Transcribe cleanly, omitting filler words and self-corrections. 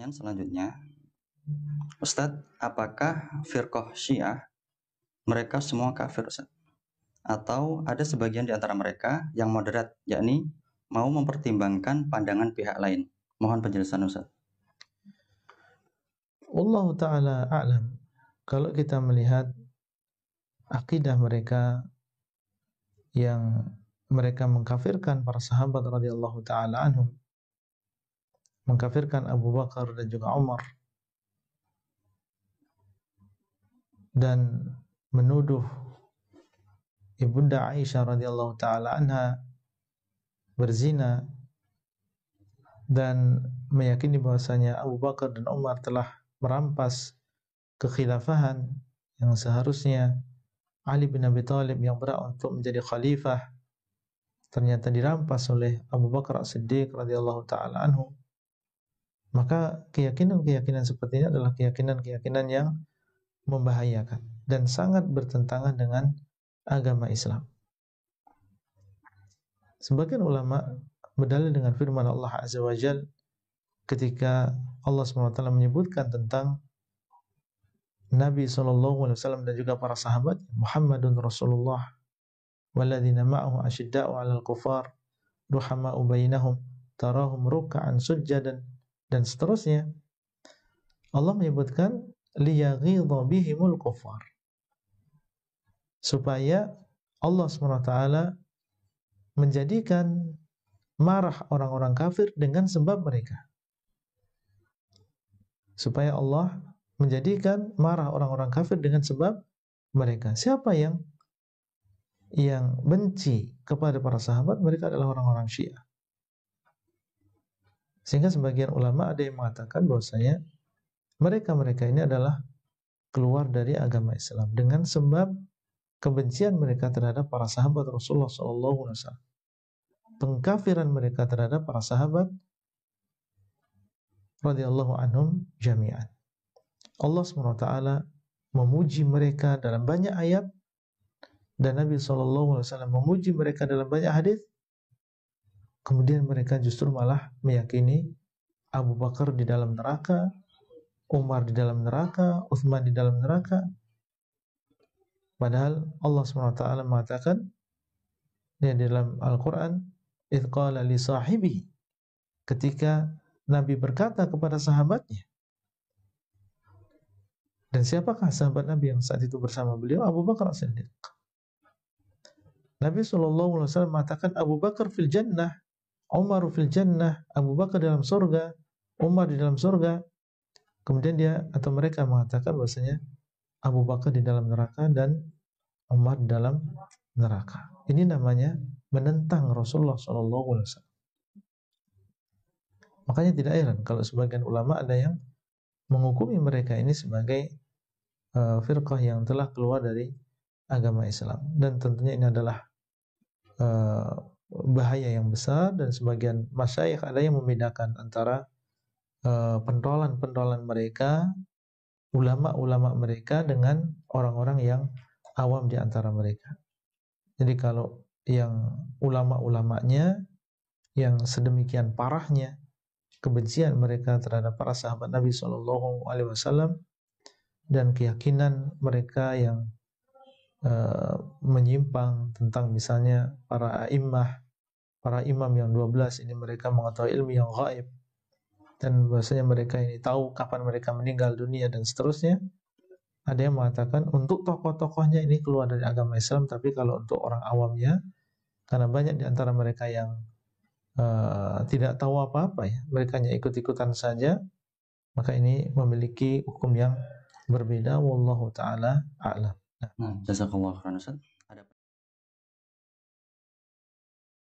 Pertanyaan selanjutnya, Ustadz, apakah firqah Syiah mereka semua kafir, Ustadz? Atau ada sebagian di antara mereka yang moderat, yakni mau mempertimbangkan pandangan pihak lain? Mohon penjelasan, Ustadz. Wallahu ta'ala a'lam. Kalau kita melihat akidah mereka yang mereka mengkafirkan para sahabat radhiyallahu ta'ala anhum, mengkafirkan Abu Bakar dan juga Umar, dan menuduh Ibunda Aisyah radhiyallahu ta'ala anha berzina, dan meyakini bahwasanya Abu Bakar dan Umar telah merampas kekhilafahan yang seharusnya Ali bin Abi Thalib yang berhak untuk menjadi khalifah ternyata dirampas oleh Abu Bakar As-Siddiq radhiyallahu ta'ala anhu. Maka keyakinan-keyakinan seperti ini adalah keyakinan-keyakinan yang membahayakan dan sangat bertentangan dengan agama Islam. Sebagian ulama berdalil dengan firman Allah Azza wa Jalla ketika Allah SWT menyebutkan tentang Nabi SAW dan juga para sahabat, Muhammadun Rasulullah walladzina ma'ahu asyidda'u 'alal kufar ruhama'u bainahum tarahum ruk'an sujjadan, dan seterusnya. Allah menyebutkan liyaghidha bihimul kufar, supaya Allah SWT menjadikan marah orang-orang kafir dengan sebab mereka. Supaya Allah menjadikan marah orang-orang kafir dengan sebab mereka. Siapa yang benci kepada para sahabat? Mereka adalah orang-orang Syiah. Sehingga sebagian ulama ada yang mengatakan bahwasanya mereka-mereka ini adalah keluar dari agama Islam dengan sebab kebencian mereka terhadap para sahabat Rasulullah SAW. Pengkafiran mereka terhadap para sahabat radhiyallahu anhum jami'an. Allah SWT memuji mereka dalam banyak ayat, dan Nabi SAW memuji mereka dalam banyak hadis. Kemudian mereka justru malah meyakini Abu Bakar di dalam neraka, Umar di dalam neraka, Utsman di dalam neraka. Padahal Allah SWT mengatakan di dalam Al-Quran, idh qala li sahibihi, ketika Nabi berkata kepada sahabatnya. Dan siapakah sahabat Nabi yang saat itu bersama beliau? Abu Bakar As-Siddiq. Nabi SAW mengatakan Abu Bakar fil jannah, Umar fil jannah, Abu Bakar dalam surga, Umar di dalam surga. Kemudian mereka mengatakan bahwasanya Abu Bakar di dalam neraka dan Umar di dalam neraka. Ini namanya menentang Rasulullah SAW. Makanya tidak heran kalau sebagian ulama ada yang menghukumi mereka ini sebagai firqah yang telah keluar dari agama Islam. Dan tentunya ini adalah bahaya yang besar, dan sebagian masyayikh ada yang membedakan antara pentolan-pentolan mereka, ulama-ulama mereka dengan orang-orang yang awam di antara mereka. Jadi kalau yang ulama-ulamanya yang sedemikian parahnya kebencian mereka terhadap para sahabat Nabi SAW dan keyakinan mereka yang menyimpang tentang misalnya para imam yang 12 ini, mereka mengetahui ilmu yang gaib, dan bahwasanya mereka ini tahu kapan mereka meninggal dunia dan seterusnya. Ada yang mengatakan untuk tokoh-tokohnya ini keluar dari agama Islam, tapi kalau untuk orang awamnya, karena banyak di antara mereka yang tidak tahu apa-apa ya, mereka hanya ikut-ikutan saja, maka ini memiliki hukum yang berbeda. Wallahu ta'ala a'lam. Jazakallahu khairan, Ustaz.